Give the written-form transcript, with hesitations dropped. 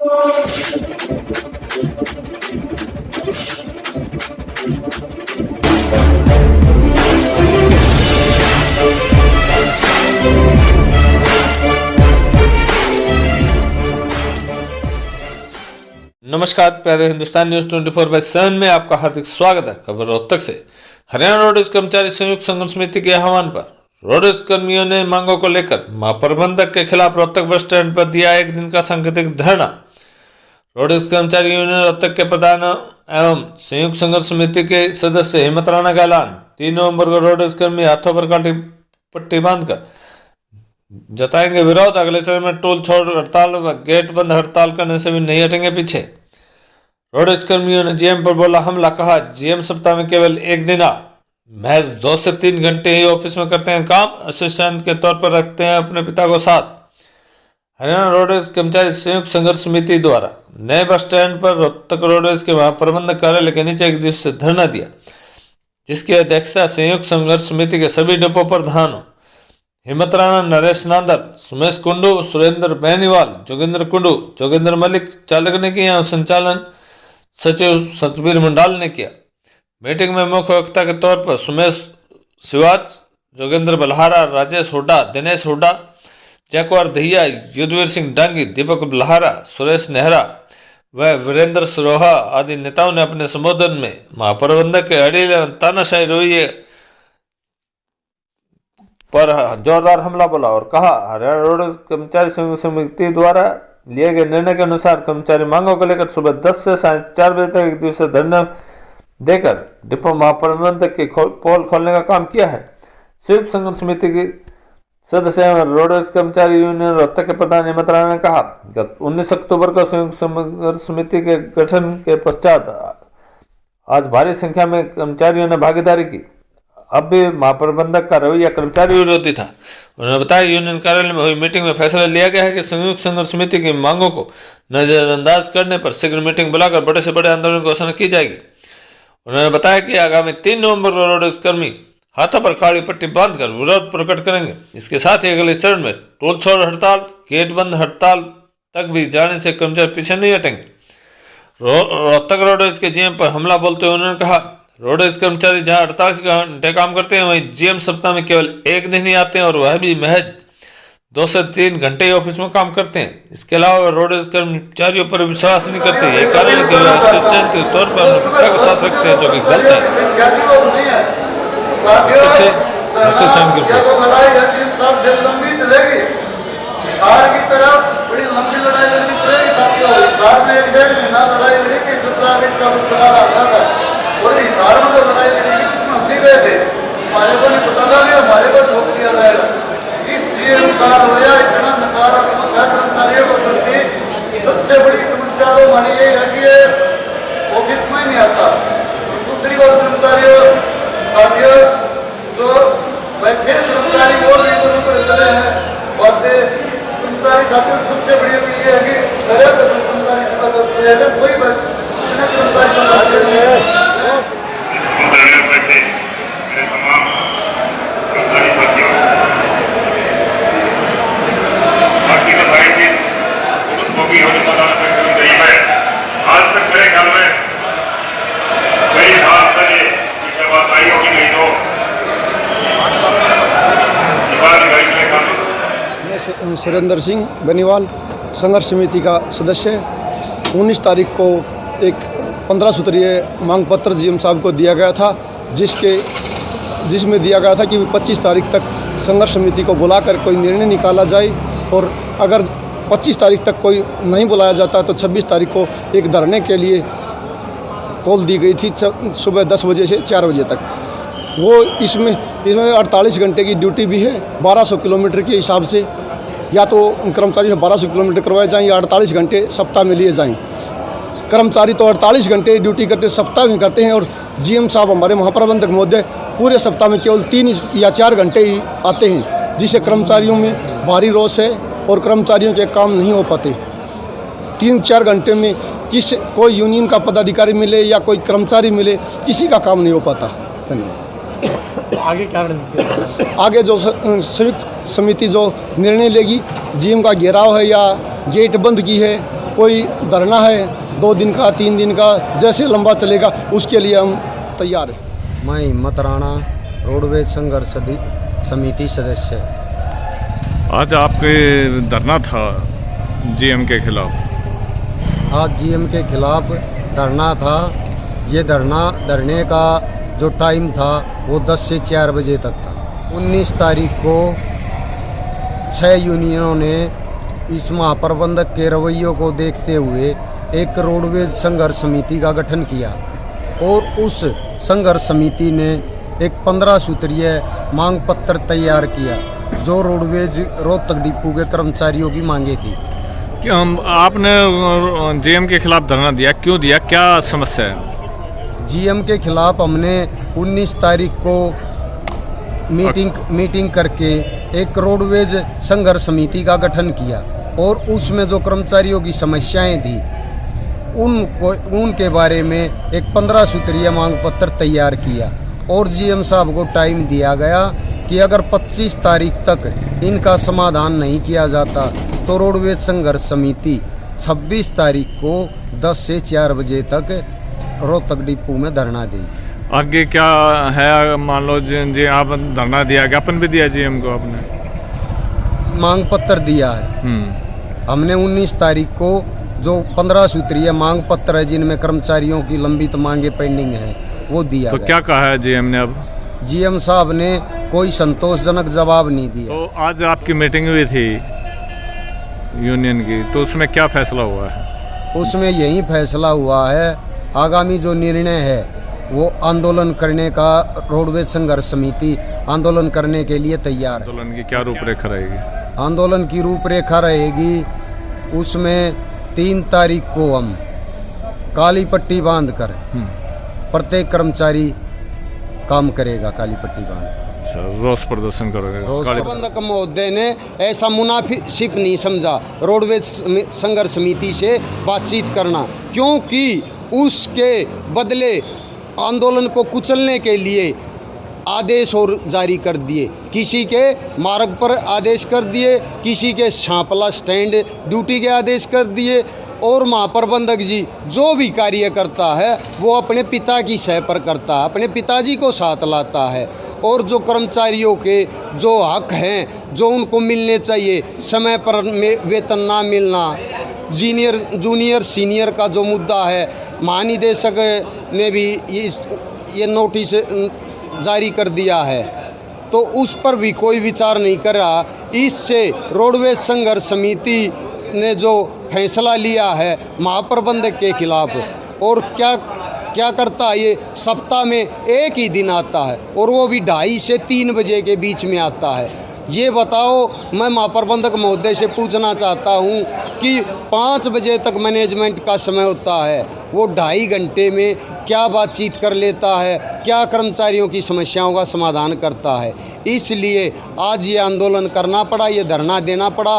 नमस्कार प्यारे हिंदुस्तान न्यूज 24/7 में आपका हार्दिक स्वागत है। खबर रोहतक से। हरियाणा रोडवेज कर्मचारी संयुक्त संघर्ष समिति के आह्वान पर रोडवेज कर्मियों ने मांगों को लेकर महाप्रबंधक के खिलाफ रोहतक बस स्टैंड पर दिया एक दिन का सांकेतिक धरना। रोडवेज कर्मचारी यूनियन रोहतक के प्रधान एवं संयुक्त संघर्ष समिति के सदस्य हिम्मत राणा का ऐलान। 3 नवंबर को रोडवेज कर्मी हाथों पर काली पट्टी बांधकर जताएंगे विरोध। अगले चरण में टोल छोड़ हड़ताल व गेट बंद हड़ताल करने से भी नहीं हटेंगे पीछे। रोडवेज कर्मियों ने जीएम पर बोला हमला। कहा जीएम सप्ताह में केवल एक दिन महज 2 से 3 घंटे ही ऑफिस में करते हैं काम, असिस्टेंट के तौर पर रखते हैं अपने पिता को साथ। हरियाणा रोडवेज कर्मचारी संयुक्त संघर्ष समिति द्वारा नए बस स्टैंड पर रोहतक रोडवेज के महाप्रबंधक कार्यालय के नीचे एक दिवसीय धरना दिया, जिसकी अध्यक्षता संयुक्त संघर्ष समिति के सभी डिपो प्रधानों हिम्मत राणा, नरेश नांदल, सुमेश कुंडू, सुरेंद्र बेनीवाल, जोगिंद्र कुंडू, जोगिंद्र मलिक चालक ने किया। संचालन सचिव सतबीर मंडाल ने किया। मीटिंग में मुख्य वक्ता के तौर पर सुमेश शिवाज, जोगिंद्र बल्हारा, राजेश हुड्डा, दिनेश हुड्डा, जयकुमार दहिया, युद्धवीर सिंह डांगी, दीपक बल्हारा, सुरेश नेहरा व वीरेंद्र सरोहा आदि नेताओं ने अपने संबोधन में महाप्रबंधक के अड़ियल एवं तानाशाही रवैये पर जोरदार हमला बोला और कहा हरियाणा रोडवेज कर्मचारी संयुक्त समिति द्वारा लिए गए निर्णय के अनुसार कर्मचारी मांगों को लेकर सुबह 10 से 4:30 बजे तक एक दिवसीय धरना देकर डिपो महाप्रबंधक की पोल खोलने का काम किया है। संयुक्त संघर्ष समिति की सदस्य एवं रोडवेज कर्मचारी यूनियन रोहतक के प्रधान हिम्मत राणा ने कहा 19 अक्टूबर को संयुक्त संघर्ष समिति के गठन के पश्चात आज भारी संख्या में कर्मचारियों ने भागीदारी की। अब भी महाप्रबंधक का रवैया कर्मचारी विरोधी था। उन्होंने बताया यूनियन कार्यालय में हुई मीटिंग में फैसला लिया गया है कि संयुक्त संघर्ष समिति की मांगों को नजरअंदाज करने पर शीघ्र मीटिंग बुलाकर बड़े से बड़े आंदोलन की घोषणा की जाएगी। उन्होंने बताया कि आगामी 3 नवंबर को रोडवेज कर्मी हाथों पर काली पट्टी बांधकर विरोध प्रकट करेंगे। इसके साथ ही अगले चरण में टोल छोड़ हड़ताल, गेट बंद हड़ताल तक भी जाने से कर्मचारी पीछे नहीं हटेंगे। रोहतक रोडवेज के जीएम पर हमला बोलते हुए उन्होंने कहा रोडवेज कर्मचारी जहां 48 घंटे काम करते हैं वहीं जीएम सप्ताह में केवल एक दिन ही आते हैं और वह भी महज 2 से 3 घंटे ही ऑफिस में काम करते हैं। इसके अलावा रोडवेज कर्मचारियों पर विश्वास नहीं करते। यही कारण है कि वे असिस्टेंट के तौर पर अपने पिता को साथ रखते हैं, जो कि गलत है। और हिसार में जो लड़ाई लड़ी उसमें हम नहीं गए थे, हमारे को नहीं पता था कि हमारे को ठोक दिया जाएगा। इस चीज का रोया इतना नकारात्मक है कर्मचारियों को प्रति। सबसे बड़ी समस्या तो हमारी यही है कि ये ऑफिस में नहीं आता। दूसरी बात कर्मचारियों साथियों जो बैठे कर्मचारी बोल रहे हैं बातें कर्मचारी साथियों सबसे बड़ी ये है कि कर्मचारी सुबह 10 बजे कोई कर्मचारी आज तक मेरे ख्याल में कई साल तक ये बात आई होगी नहीं तो मैं सुरेंद्र सिंह बेनीवाल संघर्ष समिति का सदस्य। 19 तारीख को एक 15 सूत्रीय मांग पत्र जीएम साहब को दिया गया था, जिसमें दिया गया था कि 25 तारीख तक संघर्ष समिति को बुलाकर कोई निर्णय निकाला जाए और अगर 25 तारीख तक कोई नहीं बुलाया जाता तो 26 तारीख को एक धरने के लिए कॉल दी गई थी सुबह 10 बजे से 4 बजे तक। वो इसमें 48 घंटे की ड्यूटी भी है। 1200 किलोमीटर के हिसाब से या तो कर्मचारी 1200 किलोमीटर करवाए जाएँ या 48 घंटे सप्ताह में लिए जाएँ। कर्मचारी तो 48 घंटे ड्यूटी करते सप्ताह में करते हैं और जीएम साहब हमारे महाप्रबंधक महोदय पूरे सप्ताह में केवल 3 या 4 घंटे ही आते हैं, जिससे कर्मचारियों में भारी रोष है और कर्मचारियों के काम नहीं हो पाते। 3-4 घंटे में कोई यूनियन का पदाधिकारी मिले या कोई कर्मचारी मिले, किसी का काम नहीं हो पाता। धन्यवाद। आगे क्या रणनीति? आगे जो संयुक्त समिति जो निर्णय लेगी, जीएम का घेराव है या गेट बंद की है, कोई धरना है 2 दिन का 3 दिन का, जैसे लंबा चलेगा उसके लिए हम तैयार हैं। मैं हिम्मत राणा, रोडवेज संघर्ष समिति सदस्य। आज आपके धरना था जीएम के खिलाफ। आज जीएम के खिलाफ धरना था। ये धरने का जो टाइम था वो 10 से 4 बजे तक था। 19 तारीख को 6 यूनियनों ने इस महाप्रबंधक के रवैयों को देखते हुए एक रोडवेज संघर्ष समिति का गठन किया और उस संघर्ष समिति ने एक 15 सूत्रीय मांग पत्र तैयार किया जो रोडवेज रोहतक डिपो के कर्मचारियों की मांगे थी। क्या आपने जीएम के खिलाफ धरना दिया, क्यों दिया, क्या समस्या है? जीएम के खिलाफ हमने 19 तारीख को मीटिंग करके एक रोडवेज संघर्ष समिति का गठन किया और उसमें जो कर्मचारियों की समस्याएं थी उनके बारे में एक 15 सूत्रीय मांग पत्र तैयार किया और जीएम साहब को टाइम दिया गया कि अगर 25 तारीख तक इनका समाधान नहीं किया जाता तो रोडवेज संघर्ष समिति 26 तारीख को 10 से 4 बजे तक रोहतक डिपो में धरना दी। आगे क्या है? मान लो जी आप धरना दिया, ज्ञापन भी दिया जीएम को आपने? मांग पत्र दिया है। हमने 19 तारीख को जो 15 सूत्रीय मांग पत्र है जिनमें कर्मचारियों की लंबित मांगे पेंडिंग है वो दिया तो गया। क्या कहा है जीएम ने अब? जीएम साहब ने कोई संतोषजनक जवाब नहीं दिया। तो आज आपकी मीटिंग हुई थी यूनियन की, तो उसमें क्या फैसला हुआ है? उसमें यही फैसला हुआ है, आगामी जो निर्णय है वो आंदोलन करने का रोडवेज संघर्ष समिति आंदोलन करने के लिए तैयार है। आंदोलन की क्या रूपरेखा रहेगी? आंदोलन की रूपरेखा रहेगी, उसमें 3 तारीख को हम काली पट्टी बांधकर प्रत्येक कर्मचारी काम करेगा। काली पट्टी बांध रोष प्रदर्शन करोगे? प्रबंधक महोदय ने ऐसा मुनासिब नहीं समझा रोडवेज संघर्ष समिति से बातचीत करना, क्योंकि उसके बदले आंदोलन को कुचलने के लिए आदेश और जारी कर दिए। किसी के मार्ग पर आदेश कर दिए, किसी के छापला स्टैंड ड्यूटी के आदेश कर दिए और महाप्रबंधक जी जो भी कार्य करता है वो अपने पिता की सह पर करता है, अपने पिताजी को साथ लाता है और जो कर्मचारियों के जो हक हैं जो उनको मिलने चाहिए, समय पर वेतन ना मिलना, जूनियर सीनियर का जो मुद्दा है, महानिदेशक ने भी ये नोटिस जारी कर दिया है तो उस पर भी कोई विचार नहीं कर रहा। इससे रोडवेज संघर्ष समिति ने जो फैसला लिया है महाप्रबंधक के खिलाफ, और क्या करता है, ये सप्ताह में एक ही दिन आता है और वो भी 2:30 से 3 बजे के बीच में आता है। ये बताओ, मैं महाप्रबंधक महोदय से पूछना चाहता हूँ कि 5 बजे तक मैनेजमेंट का समय होता है, वो 2.5 घंटे में क्या बातचीत कर लेता है, क्या कर्मचारियों की समस्याओं का समाधान करता है। इसलिए आज ये आंदोलन करना पड़ा, ये धरना देना पड़ा।